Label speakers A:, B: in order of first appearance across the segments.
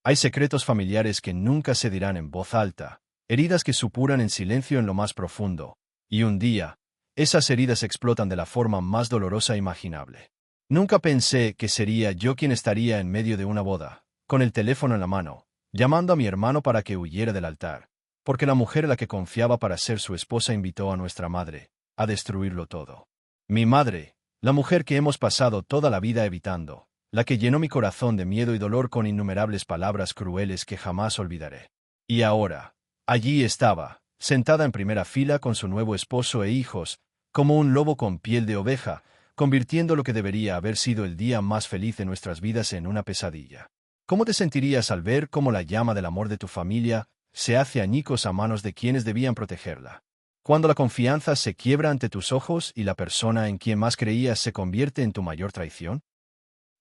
A: Hay secretos familiares que nunca se dirán en voz alta, heridas que supuran en silencio en lo más profundo, y un día, esas heridas explotan de la forma más dolorosa imaginable. Nunca pensé que sería yo quien estaría en medio de una boda, con el teléfono en la mano, llamando a mi hermano para que huyera del altar, porque la mujer en la que confiaba para ser su esposa invitó a nuestra madre a destruirlo todo. Mi madre, la mujer que hemos pasado toda la vida evitando, la que llenó mi corazón de miedo y dolor con innumerables palabras crueles que jamás olvidaré. Y ahora, allí estaba, sentada en primera fila con su nuevo esposo e hijos, como un lobo con piel de oveja, convirtiendo lo que debería haber sido el día más feliz de nuestras vidas en una pesadilla. ¿Cómo te sentirías al ver cómo la llama del amor de tu familia se hace añicos a manos de quienes debían protegerla? Cuando la confianza se quiebra ante tus ojos y la persona en quien más creías se convierte en tu mayor traición.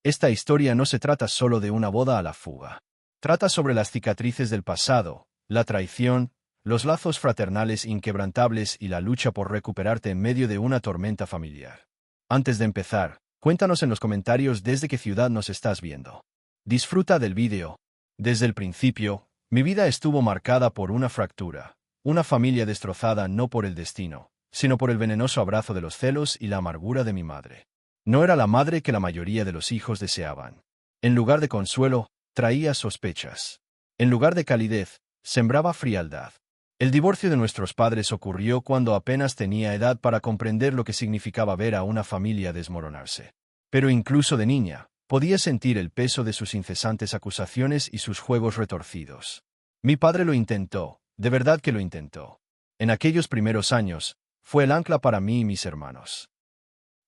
A: Esta historia no se trata solo de una boda a la fuga. Trata sobre las cicatrices del pasado, la traición, los lazos fraternales inquebrantables y la lucha por recuperarte en medio de una tormenta familiar. Antes de empezar, cuéntanos en los comentarios desde qué ciudad nos estás viendo. Disfruta del vídeo. Desde el principio, mi vida estuvo marcada por una fractura, una familia destrozada no por el destino, sino por el venenoso abrazo de los celos y la amargura de mi madre. No era la madre que la mayoría de los hijos deseaban. En lugar de consuelo, traía sospechas. En lugar de calidez, sembraba frialdad. El divorcio de nuestros padres ocurrió cuando apenas tenía edad para comprender lo que significaba ver a una familia desmoronarse. Pero incluso de niña, podía sentir el peso de sus incesantes acusaciones y sus juegos retorcidos. Mi padre lo intentó, de verdad que lo intentó. En aquellos primeros años, fue el ancla para mí y mis hermanos.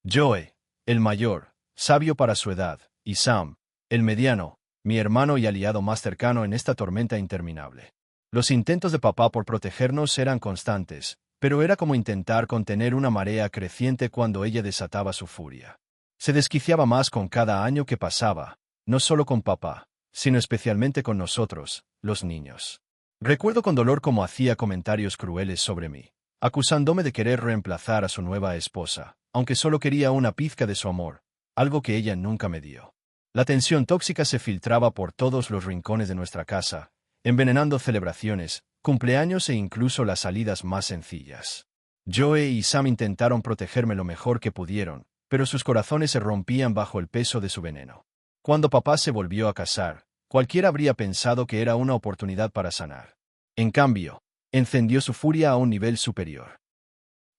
A: Joe, el mayor, sabio para su edad, y Sam, el mediano, mi hermano y aliado más cercano en esta tormenta interminable. Los intentos de papá por protegernos eran constantes, pero era como intentar contener una marea creciente cuando ella desataba su furia. Se desquiciaba más con cada año que pasaba, no solo con papá, sino especialmente con nosotros, los niños. Recuerdo con dolor cómo hacía comentarios crueles sobre mí, acusándome de querer reemplazar a su nueva esposa, aunque solo quería una pizca de su amor, algo que ella nunca me dio. La tensión tóxica se filtraba por todos los rincones de nuestra casa, envenenando celebraciones, cumpleaños e incluso las salidas más sencillas. Joe y Sam intentaron protegerme lo mejor que pudieron, pero sus corazones se rompían bajo el peso de su veneno. Cuando papá se volvió a casar, cualquiera habría pensado que era una oportunidad para sanar. En cambio, encendió su furia a un nivel superior.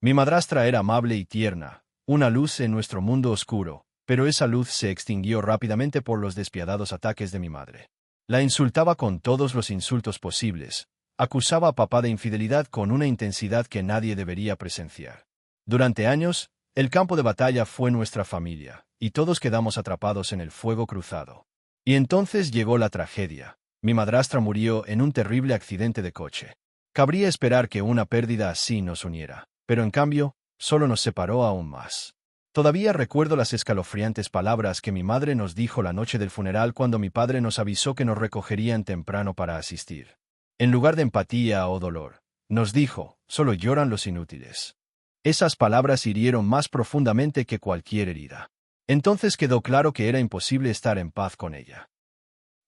A: Mi madrastra era amable y tierna, una luz en nuestro mundo oscuro, pero esa luz se extinguió rápidamente por los despiadados ataques de mi madre. La insultaba con todos los insultos posibles, acusaba a papá de infidelidad con una intensidad que nadie debería presenciar. Durante años, el campo de batalla fue nuestra familia, y todos quedamos atrapados en el fuego cruzado. Y entonces llegó la tragedia. Mi madrastra murió en un terrible accidente de coche. Cabría esperar que una pérdida así nos uniera, pero en cambio, solo nos separó aún más. Todavía recuerdo las escalofriantes palabras que mi madre nos dijo la noche del funeral cuando mi padre nos avisó que nos recogerían temprano para asistir. En lugar de empatía o dolor, nos dijo, solo lloran los inútiles. Esas palabras hirieron más profundamente que cualquier herida. Entonces quedó claro que era imposible estar en paz con ella.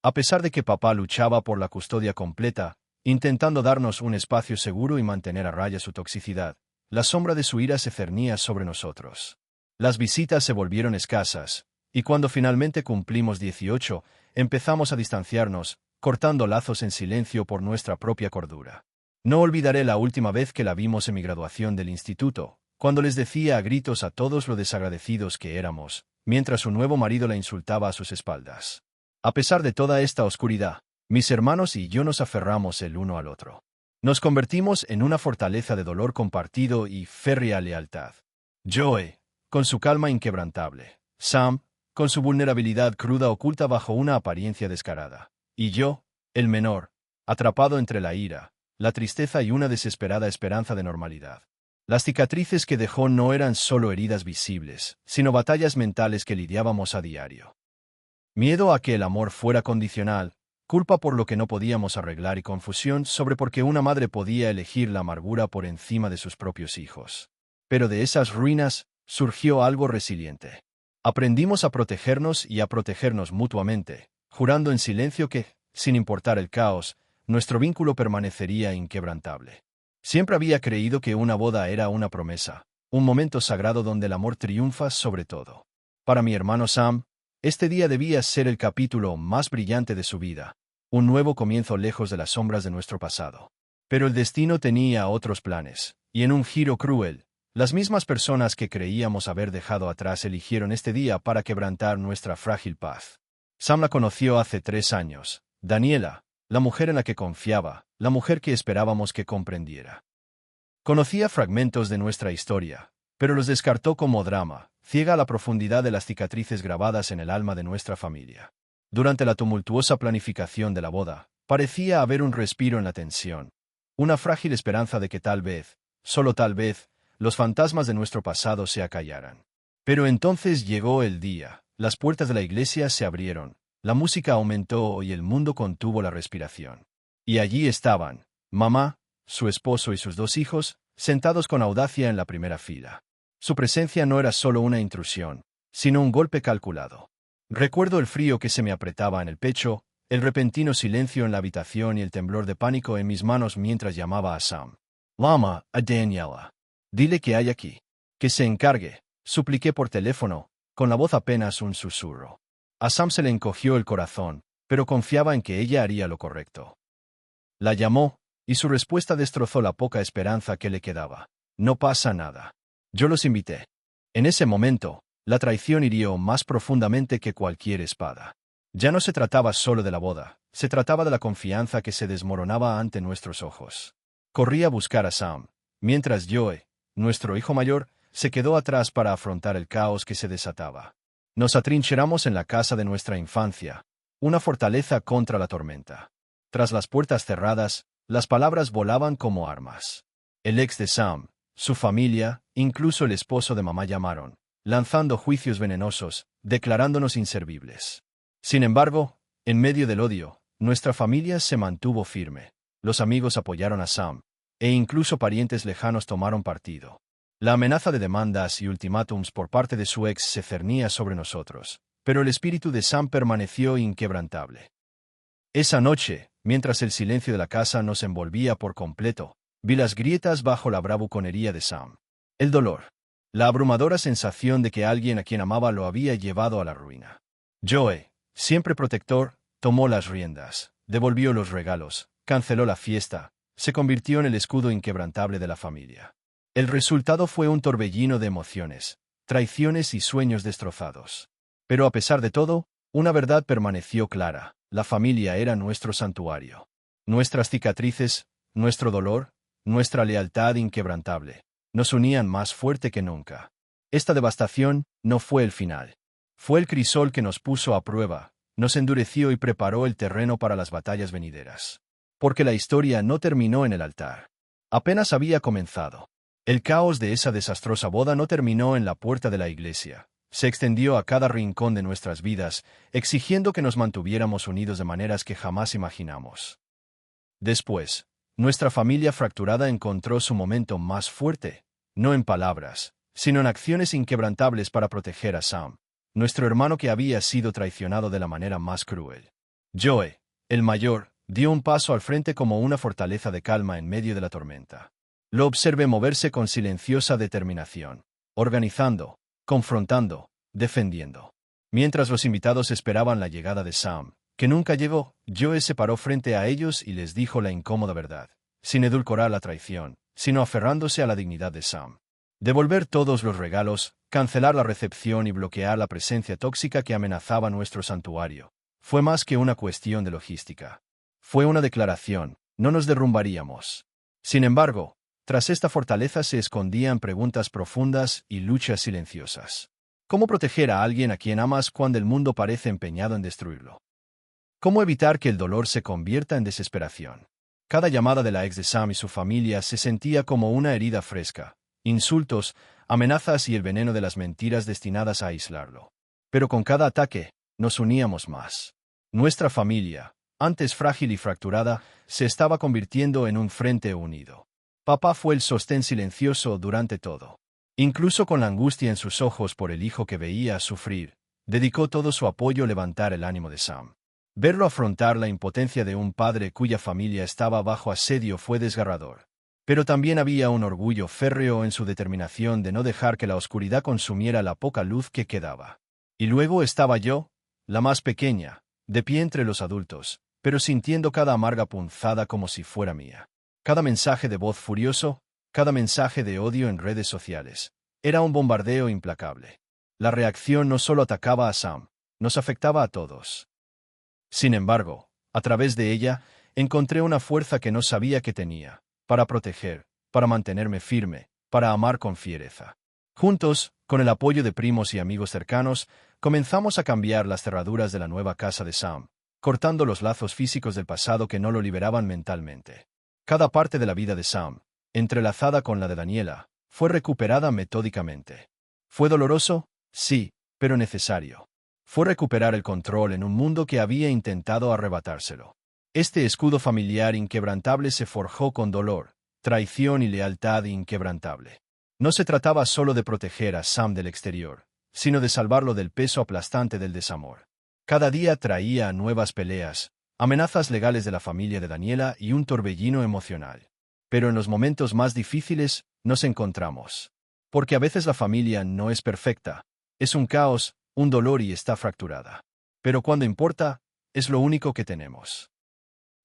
A: A pesar de que papá luchaba por la custodia completa, intentando darnos un espacio seguro y mantener a raya su toxicidad, la sombra de su ira se cernía sobre nosotros. Las visitas se volvieron escasas, y cuando finalmente cumplimos 18, empezamos a distanciarnos, cortando lazos en silencio por nuestra propia cordura. No olvidaré la última vez que la vimos en mi graduación del instituto, cuando les decía a gritos a todos lo desagradecidos que éramos, mientras su nuevo marido la insultaba a sus espaldas. A pesar de toda esta oscuridad, mis hermanos y yo nos aferramos el uno al otro. Nos convertimos en una fortaleza de dolor compartido y férrea lealtad. Joe, con su calma inquebrantable. Sam, con su vulnerabilidad cruda oculta bajo una apariencia descarada. Y yo, el menor, atrapado entre la ira, la tristeza y una desesperada esperanza de normalidad. Las cicatrices que dejó no eran solo heridas visibles, sino batallas mentales que lidiábamos a diario. Miedo a que el amor fuera condicional, culpa por lo que no podíamos arreglar y confusión sobre por qué una madre podía elegir la amargura por encima de sus propios hijos. Pero de esas ruinas, surgió algo resiliente. Aprendimos a protegernos y a protegernos mutuamente, jurando en silencio que, sin importar el caos, nuestro vínculo permanecería inquebrantable. Siempre había creído que una boda era una promesa, un momento sagrado donde el amor triunfa sobre todo. Para mi hermano Sam, este día debía ser el capítulo más brillante de su vida, un nuevo comienzo lejos de las sombras de nuestro pasado. Pero el destino tenía otros planes, y en un giro cruel, las mismas personas que creíamos haber dejado atrás eligieron este día para quebrantar nuestra frágil paz. Sam la conoció hace 3 años, Daniela, la mujer en la que confiaba, la mujer que esperábamos que comprendiera. Conocía fragmentos de nuestra historia, pero los descartó como drama, ciega a la profundidad de las cicatrices grabadas en el alma de nuestra familia. Durante la tumultuosa planificación de la boda, parecía haber un respiro en la tensión, una frágil esperanza de que tal vez, solo tal vez, los fantasmas de nuestro pasado se acallaran. Pero entonces llegó el día, las puertas de la iglesia se abrieron, la música aumentó y el mundo contuvo la respiración. Y allí estaban, mamá, su esposo y sus 2 hijos, sentados con audacia en la primera fila. Su presencia no era solo una intrusión, sino un golpe calculado. Recuerdo el frío que se me apretaba en el pecho, el repentino silencio en la habitación y el temblor de pánico en mis manos mientras llamaba a Sam. Llama a Daniela. Dile que hay aquí. Que se encargue, supliqué por teléfono, con la voz apenas un susurro. A Sam se le encogió el corazón, pero confiaba en que ella haría lo correcto. La llamó, y su respuesta destrozó la poca esperanza que le quedaba. No pasa nada. Yo los invité. En ese momento, la traición hirió más profundamente que cualquier espada. Ya no se trataba solo de la boda, se trataba de la confianza que se desmoronaba ante nuestros ojos. Corrí a buscar a Sam, mientras Joe, nuestro hijo mayor, se quedó atrás para afrontar el caos que se desataba. Nos atrincheramos en la casa de nuestra infancia, una fortaleza contra la tormenta. Tras las puertas cerradas, las palabras volaban como armas. El ex de Sam, su familia, incluso el esposo de mamá llamaron, lanzando juicios venenosos, declarándonos inservibles. Sin embargo, en medio del odio, nuestra familia se mantuvo firme. Los amigos apoyaron a Sam, e incluso parientes lejanos tomaron partido. La amenaza de demandas y ultimátums por parte de su ex se cernía sobre nosotros, pero el espíritu de Sam permaneció inquebrantable. Esa noche, mientras el silencio de la casa nos envolvía por completo, vi las grietas bajo la bravuconería de Sam. El dolor. La abrumadora sensación de que alguien a quien amaba lo había llevado a la ruina. Joe, siempre protector, tomó las riendas, devolvió los regalos, canceló la fiesta, se convirtió en el escudo inquebrantable de la familia. El resultado fue un torbellino de emociones, traiciones y sueños destrozados. Pero a pesar de todo, una verdad permaneció clara: la familia era nuestro santuario. Nuestras cicatrices, nuestro dolor, nuestra lealtad inquebrantable, nos unían más fuerte que nunca. Esta devastación no fue el final. Fue el crisol que nos puso a prueba, nos endureció y preparó el terreno para las batallas venideras. Porque la historia no terminó en el altar. Apenas había comenzado. El caos de esa desastrosa boda no terminó en la puerta de la iglesia. Se extendió a cada rincón de nuestras vidas, exigiendo que nos mantuviéramos unidos de maneras que jamás imaginamos. Después, nuestra familia fracturada encontró su momento más fuerte, no en palabras, sino en acciones inquebrantables para proteger a Sam, nuestro hermano que había sido traicionado de la manera más cruel. Joe, el mayor, dio un paso al frente como una fortaleza de calma en medio de la tormenta. Lo observé moverse con silenciosa determinación, organizando, confrontando, defendiendo. Mientras los invitados esperaban la llegada de Sam, que nunca llegó, Joe se paró frente a ellos y les dijo la incómoda verdad, sin edulcorar la traición, sino aferrándose a la dignidad de Sam. Devolver todos los regalos, cancelar la recepción y bloquear la presencia tóxica que amenazaba nuestro santuario. Fue más que una cuestión de logística. Fue una declaración: no nos derrumbaríamos. Sin embargo, tras esta fortaleza se escondían preguntas profundas y luchas silenciosas. ¿Cómo proteger a alguien a quien amas cuando el mundo parece empeñado en destruirlo? ¿Cómo evitar que el dolor se convierta en desesperación? Cada llamada de la ex de Sam y su familia se sentía como una herida fresca, insultos, amenazas y el veneno de las mentiras destinadas a aislarlo. Pero con cada ataque, nos uníamos más. Nuestra familia, antes frágil y fracturada, se estaba convirtiendo en un frente unido. Papá fue el sostén silencioso durante todo. Incluso con la angustia en sus ojos por el hijo que veía sufrir, dedicó todo su apoyo a levantar el ánimo de Sam. Verlo afrontar la impotencia de un padre cuya familia estaba bajo asedio fue desgarrador. Pero también había un orgullo férreo en su determinación de no dejar que la oscuridad consumiera la poca luz que quedaba. Y luego estaba yo, la más pequeña, de pie entre los adultos, pero sintiendo cada amarga punzada como si fuera mía. Cada mensaje de voz furioso, cada mensaje de odio en redes sociales. Era un bombardeo implacable. La reacción no solo atacaba a Sam, nos afectaba a todos. Sin embargo, a través de ella, encontré una fuerza que no sabía que tenía, para proteger, para mantenerme firme, para amar con fiereza. Juntos, con el apoyo de primos y amigos cercanos, comenzamos a cambiar las cerraduras de la nueva casa de Sam, cortando los lazos físicos del pasado que no lo liberaban mentalmente. Cada parte de la vida de Sam, entrelazada con la de Daniela, fue recuperada metódicamente. ¿Fue doloroso? Sí, pero necesario. Fue recuperar el control en un mundo que había intentado arrebatárselo. Este escudo familiar inquebrantable se forjó con dolor, traición y lealtad inquebrantable. No se trataba solo de proteger a Sam del exterior, sino de salvarlo del peso aplastante del desamor. Cada día traía nuevas peleas, amenazas legales de la familia de Daniela y un torbellino emocional. Pero en los momentos más difíciles nos encontramos. Porque a veces la familia no es perfecta, es un caos, un dolor y está fracturada. Pero cuando importa, es lo único que tenemos.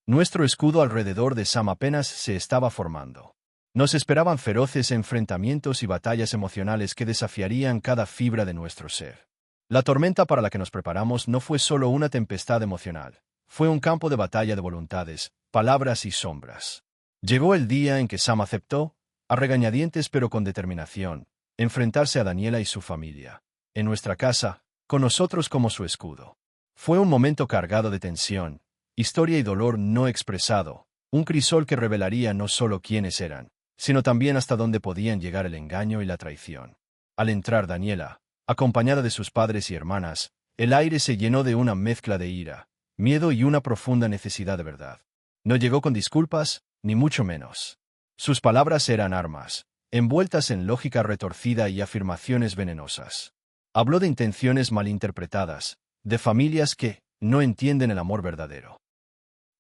A: Nuestro escudo alrededor de Sam apenas se estaba formando. Nos esperaban feroces enfrentamientos y batallas emocionales que desafiarían cada fibra de nuestro ser. La tormenta para la que nos preparamos no fue solo una tempestad emocional, fue un campo de batalla de voluntades, palabras y sombras. Llegó el día en que Sam aceptó, a regañadientes pero con determinación, enfrentarse a Daniela y su familia. En nuestra casa, con nosotros como su escudo. Fue un momento cargado de tensión, historia y dolor no expresado, un crisol que revelaría no solo quiénes eran, sino también hasta dónde podían llegar el engaño y la traición. Al entrar Daniela, acompañada de sus padres y hermanas, el aire se llenó de una mezcla de ira, miedo y una profunda necesidad de verdad. No llegó con disculpas, ni mucho menos. Sus palabras eran armas, envueltas en lógica retorcida y afirmaciones venenosas. Habló de intenciones malinterpretadas, de familias que no entienden el amor verdadero.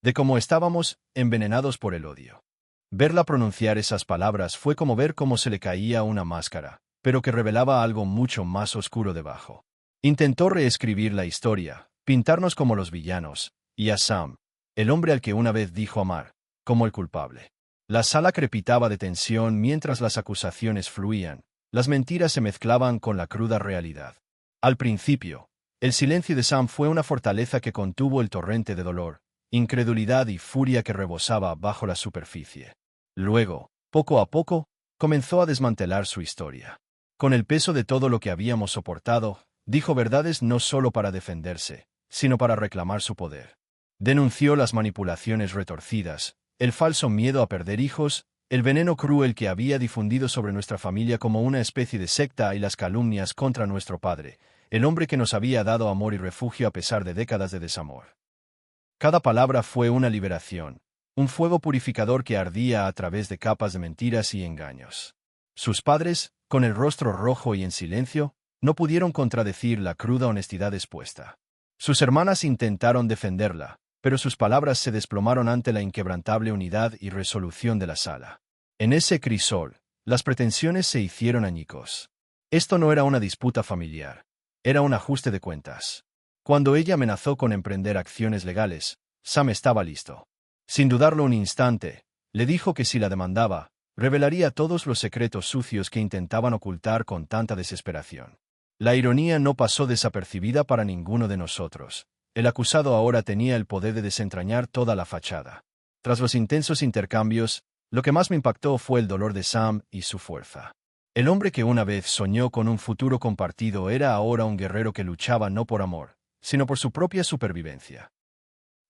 A: De cómo estábamos envenenados por el odio. Verla pronunciar esas palabras fue como ver cómo se le caía una máscara, pero que revelaba algo mucho más oscuro debajo. Intentó reescribir la historia, pintarnos como los villanos, y a Sam, el hombre al que una vez dijo amar, como el culpable. La sala crepitaba de tensión mientras las acusaciones fluían, las mentiras se mezclaban con la cruda realidad. Al principio, el silencio de Sam fue una fortaleza que contuvo el torrente de dolor, incredulidad y furia que rebosaba bajo la superficie. Luego, poco a poco, comenzó a desmantelar su historia. Con el peso de todo lo que habíamos soportado, dijo verdades no solo para defenderse, sino para reclamar su poder. Denunció las manipulaciones retorcidas, el falso miedo a perder hijos, el veneno cruel que había difundido sobre nuestra familia como una especie de secta y las calumnias contra nuestro padre, el hombre que nos había dado amor y refugio a pesar de décadas de desamor. Cada palabra fue una liberación, un fuego purificador que ardía a través de capas de mentiras y engaños. Sus padres, con el rostro rojo y en silencio, no pudieron contradecir la cruda honestidad expuesta. Sus hermanas intentaron defenderla, pero sus palabras se desplomaron ante la inquebrantable unidad y resolución de la sala. En ese crisol, las pretensiones se hicieron añicos. Esto no era una disputa familiar, era un ajuste de cuentas. Cuando ella amenazó con emprender acciones legales, Sam estaba listo. Sin dudarlo un instante, le dijo que si la demandaba, revelaría todos los secretos sucios que intentaban ocultar con tanta desesperación. La ironía no pasó desapercibida para ninguno de nosotros. El acusado ahora tenía el poder de desentrañar toda la fachada. Tras los intensos intercambios, lo que más me impactó fue el dolor de Sam y su fuerza. El hombre que una vez soñó con un futuro compartido era ahora un guerrero que luchaba no por amor, sino por su propia supervivencia.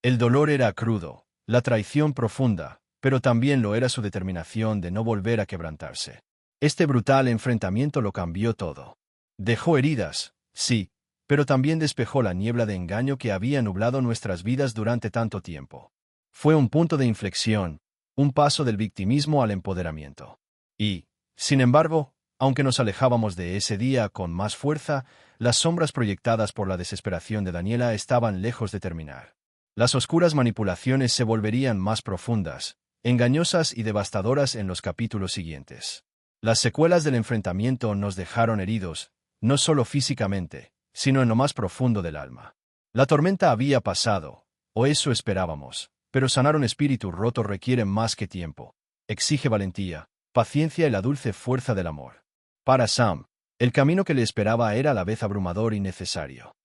A: El dolor era crudo, la traición profunda, pero también lo era su determinación de no volver a quebrantarse. Este brutal enfrentamiento lo cambió todo. Dejó heridas, sí, pero también despejó la niebla de engaño que había nublado nuestras vidas durante tanto tiempo. Fue un punto de inflexión, un paso del victimismo al empoderamiento. Y, sin embargo, aunque nos alejábamos de ese día con más fuerza, las sombras proyectadas por la desesperación de Daniela estaban lejos de terminar. Las oscuras manipulaciones se volverían más profundas, engañosas y devastadoras en los capítulos siguientes. Las secuelas del enfrentamiento nos dejaron heridos, no solo físicamente, sino en lo más profundo del alma. La tormenta había pasado, o eso esperábamos, pero sanar un espíritu roto requiere más que tiempo. Exige valentía, paciencia y la dulce fuerza del amor. Para Sam, el camino que le esperaba era a la vez abrumador y necesario.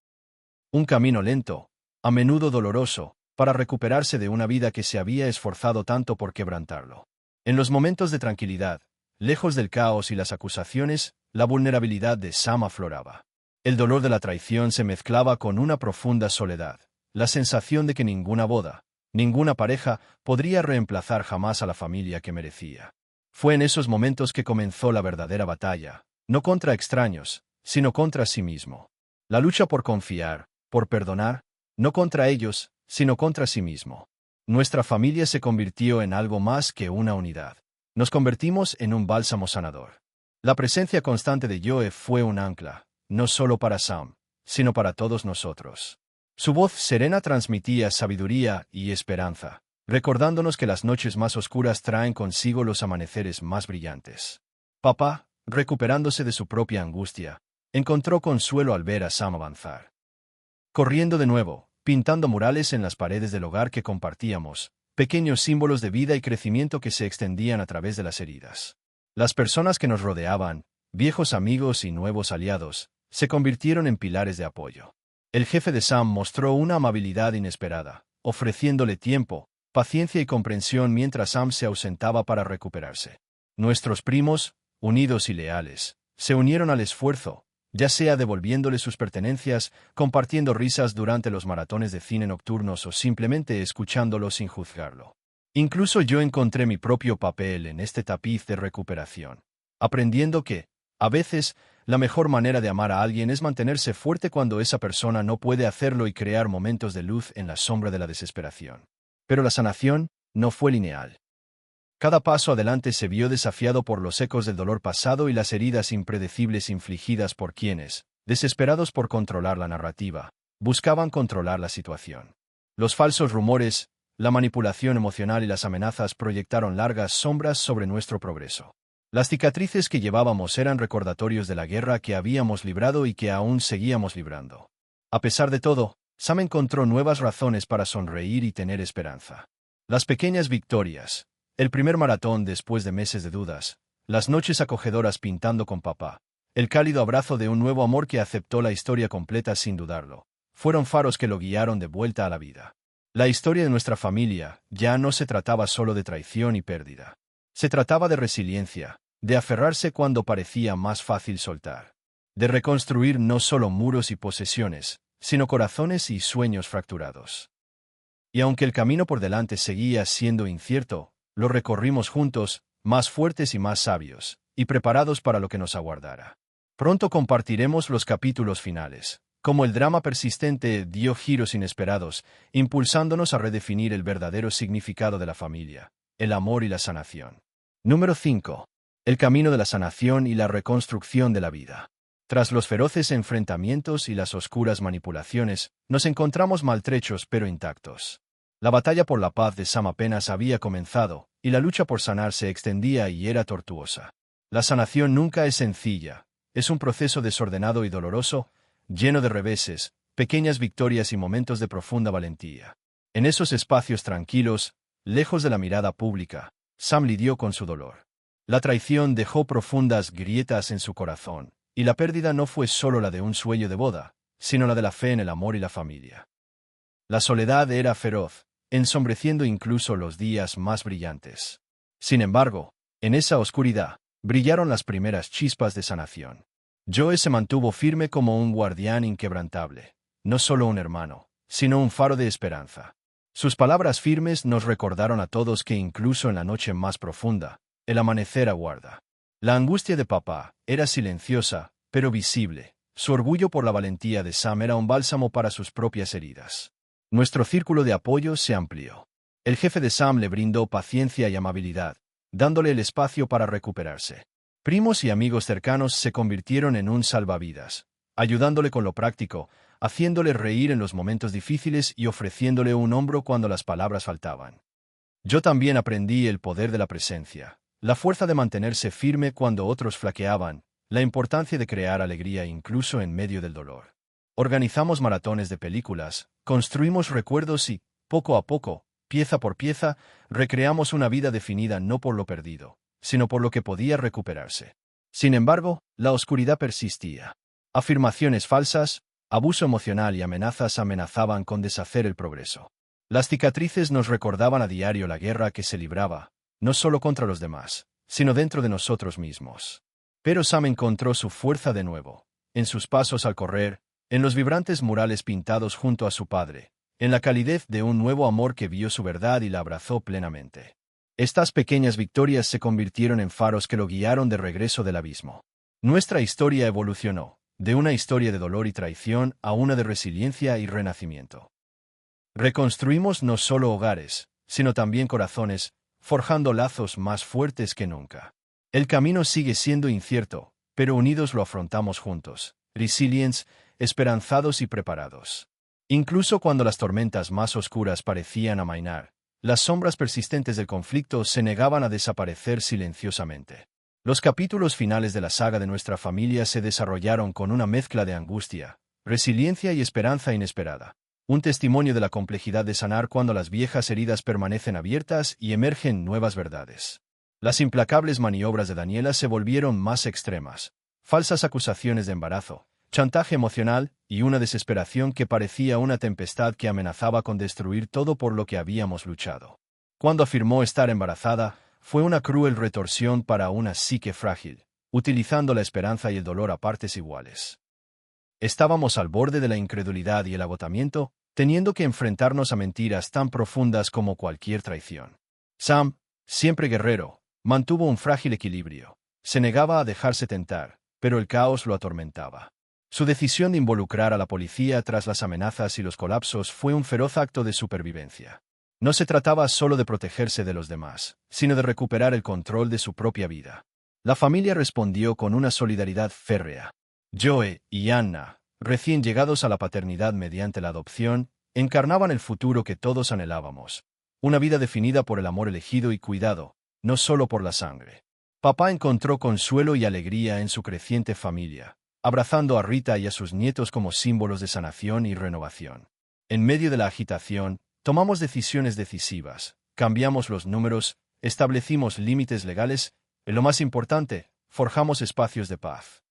A: Un camino lento, a menudo doloroso, para recuperarse de una vida que se había esforzado tanto por quebrantarlo. En los momentos de tranquilidad, lejos del caos y las acusaciones, la vulnerabilidad de Sam afloraba. El dolor de la traición se mezclaba con una profunda soledad, la sensación de que ninguna boda, ninguna pareja podría reemplazar jamás a la familia que merecía. Fue en esos momentos que comenzó la verdadera batalla, no contra extraños, sino contra sí mismo. La lucha por confiar, por perdonar, no contra ellos, sino contra sí mismo. Nuestra familia se convirtió en algo más que una unidad. Nos convertimos en un bálsamo sanador. La presencia constante de Joe fue un ancla, no solo para Sam, sino para todos nosotros. Su voz serena transmitía sabiduría y esperanza, recordándonos que las noches más oscuras traen consigo los amaneceres más brillantes. Papá, recuperándose de su propia angustia, encontró consuelo al ver a Sam avanzar. Corriendo de nuevo, pintando murales en las paredes del hogar que compartíamos, pequeños símbolos de vida y crecimiento que se extendían a través de las heridas. Las personas que nos rodeaban, viejos amigos y nuevos aliados, se convirtieron en pilares de apoyo. El jefe de Sam mostró una amabilidad inesperada, ofreciéndole tiempo, paciencia y comprensión mientras Sam se ausentaba para recuperarse. Nuestros primos, unidos y leales, se unieron al esfuerzo, ya sea devolviéndole sus pertenencias, compartiendo risas durante los maratones de cine nocturnos o simplemente escuchándolo sin juzgarlo. Incluso yo encontré mi propio papel en este tapiz de recuperación, aprendiendo que, a veces, la mejor manera de amar a alguien es mantenerse fuerte cuando esa persona no puede hacerlo y crear momentos de luz en la sombra de la desesperación. Pero la sanación no fue lineal. Cada paso adelante se vio desafiado por los ecos del dolor pasado y las heridas impredecibles infligidas por quienes, desesperados por controlar la narrativa, buscaban controlar la situación. Los falsos rumores, la manipulación emocional y las amenazas proyectaron largas sombras sobre nuestro progreso. Las cicatrices que llevábamos eran recordatorios de la guerra que habíamos librado y que aún seguíamos librando. A pesar de todo, Sam encontró nuevas razones para sonreír y tener esperanza. Las pequeñas victorias, el primer maratón después de meses de dudas, las noches acogedoras pintando con papá, el cálido abrazo de un nuevo amor que aceptó la historia completa sin dudarlo, fueron faros que lo guiaron de vuelta a la vida. La historia de nuestra familia ya no se trataba solo de traición y pérdida. Se trataba de resiliencia, de aferrarse cuando parecía más fácil soltar, de reconstruir no solo muros y posesiones, sino corazones y sueños fracturados. Y aunque el camino por delante seguía siendo incierto, lo recorrimos juntos, más fuertes y más sabios, y preparados para lo que nos aguardara. Pronto compartiremos los capítulos finales, cómo el drama persistente dio giros inesperados, impulsándonos a redefinir el verdadero significado de la familia, el amor y la sanación. Número 5. El camino de la sanación y la reconstrucción de la vida. Tras los feroces enfrentamientos y las oscuras manipulaciones, nos encontramos maltrechos pero intactos. La batalla por la paz de Sam apenas había comenzado, y la lucha por sanar se extendía y era tortuosa. La sanación nunca es sencilla, es un proceso desordenado y doloroso, lleno de reveses, pequeñas victorias y momentos de profunda valentía. En esos espacios tranquilos, lejos de la mirada pública, Sam lidió con su dolor. La traición dejó profundas grietas en su corazón, y la pérdida no fue solo la de un sueño de boda, sino la de la fe en el amor y la familia. La soledad era feroz, ensombreciendo incluso los días más brillantes. Sin embargo, en esa oscuridad, brillaron las primeras chispas de sanación. Joe se mantuvo firme como un guardián inquebrantable, no solo un hermano, sino un faro de esperanza. Sus palabras firmes nos recordaron a todos que incluso en la noche más profunda, el amanecer aguarda. La angustia de papá era silenciosa, pero visible. Su orgullo por la valentía de Sam era un bálsamo para sus propias heridas. Nuestro círculo de apoyo se amplió. El jefe de Sam le brindó paciencia y amabilidad, dándole el espacio para recuperarse. Primos y amigos cercanos se convirtieron en un salvavidas, ayudándole con lo práctico, haciéndole reír en los momentos difíciles y ofreciéndole un hombro cuando las palabras faltaban. Yo también aprendí el poder de la presencia, la fuerza de mantenerse firme cuando otros flaqueaban, la importancia de crear alegría incluso en medio del dolor. Organizamos maratones de películas, construimos recuerdos y, poco a poco, pieza por pieza, recreamos una vida definida no por lo perdido, sino por lo que podía recuperarse. Sin embargo, la oscuridad persistía. Afirmaciones falsas, abuso emocional y amenazas amenazaban con deshacer el progreso. Las cicatrices nos recordaban a diario la guerra que se libraba, no solo contra los demás, sino dentro de nosotros mismos. Pero Sam encontró su fuerza de nuevo, en sus pasos al correr, en los vibrantes murales pintados junto a su padre, en la calidez de un nuevo amor que vio su verdad y la abrazó plenamente. Estas pequeñas victorias se convirtieron en faros que lo guiaron de regreso del abismo. Nuestra historia evolucionó, de una historia de dolor y traición a una de resiliencia y renacimiento. Reconstruimos no solo hogares, sino también corazones, forjando lazos más fuertes que nunca. El camino sigue siendo incierto, pero unidos lo afrontamos juntos, resilientes, esperanzados y preparados. Incluso cuando las tormentas más oscuras parecían amainar, las sombras persistentes del conflicto se negaban a desaparecer silenciosamente. Los capítulos finales de la saga de nuestra familia se desarrollaron con una mezcla de angustia, resiliencia y esperanza inesperada. Un testimonio de la complejidad de sanar cuando las viejas heridas permanecen abiertas y emergen nuevas verdades. Las implacables maniobras de Daniela se volvieron más extremas. Falsas acusaciones de embarazo, chantaje emocional y una desesperación que parecía una tempestad que amenazaba con destruir todo por lo que habíamos luchado. Cuando afirmó estar embarazada, fue una cruel retorsión para una psique frágil, utilizando la esperanza y el dolor a partes iguales. Estábamos al borde de la incredulidad y el agotamiento, teniendo que enfrentarnos a mentiras tan profundas como cualquier traición. Sam, siempre guerrero, mantuvo un frágil equilibrio. Se negaba a dejarse tentar, pero el caos lo atormentaba. Su decisión de involucrar a la policía tras las amenazas y los colapsos fue un feroz acto de supervivencia. No se trataba solo de protegerse de los demás, sino de recuperar el control de su propia vida. La familia respondió con una solidaridad férrea. Joe y Anna, recién llegados a la paternidad mediante la adopción, encarnaban el futuro que todos anhelábamos. Una vida definida por el amor elegido y cuidado, no solo por la sangre. Papá encontró consuelo y alegría en su creciente familia, abrazando a Rita y a sus nietos como símbolos de sanación y renovación. En medio de la agitación, tomamos decisiones decisivas, cambiamos los números, establecimos límites legales, y lo más importante, forjamos espacios de paz.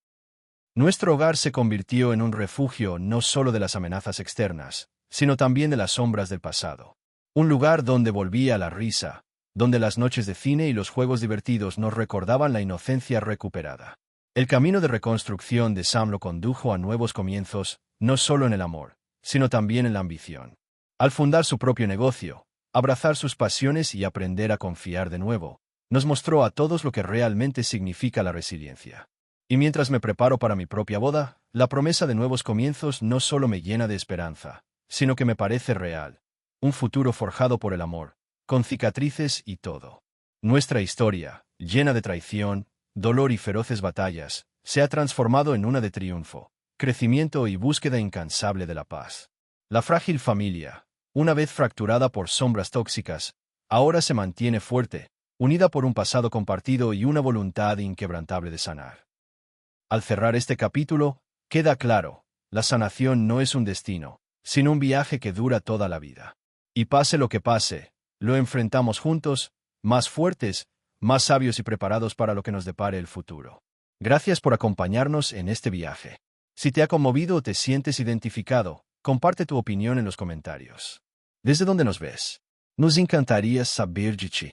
A: Nuestro hogar se convirtió en un refugio no solo de las amenazas externas, sino también de las sombras del pasado. Un lugar donde volvía la risa, donde las noches de cine y los juegos divertidos nos recordaban la inocencia recuperada. El camino de reconstrucción de Sam lo condujo a nuevos comienzos, no solo en el amor, sino también en la ambición. Al fundar su propio negocio, abrazar sus pasiones y aprender a confiar de nuevo, nos mostró a todos lo que realmente significa la resiliencia. Y mientras me preparo para mi propia boda, la promesa de nuevos comienzos no solo me llena de esperanza, sino que me parece real. Un futuro forjado por el amor, con cicatrices y todo. Nuestra historia, llena de traición, dolor y feroces batallas, se ha transformado en una de triunfo, crecimiento y búsqueda incansable de la paz. La frágil familia, una vez fracturada por sombras tóxicas, ahora se mantiene fuerte, unida por un pasado compartido y una voluntad inquebrantable de sanar. Al cerrar este capítulo, queda claro, la sanación no es un destino, sino un viaje que dura toda la vida. Y pase lo que pase, lo enfrentamos juntos, más fuertes, más sabios y preparados para lo que nos depare el futuro. Gracias por acompañarnos en este viaje. Si te ha conmovido o te sientes identificado, comparte tu opinión en los comentarios. ¿Desde dónde nos ves? Nos encantaría saber de ti.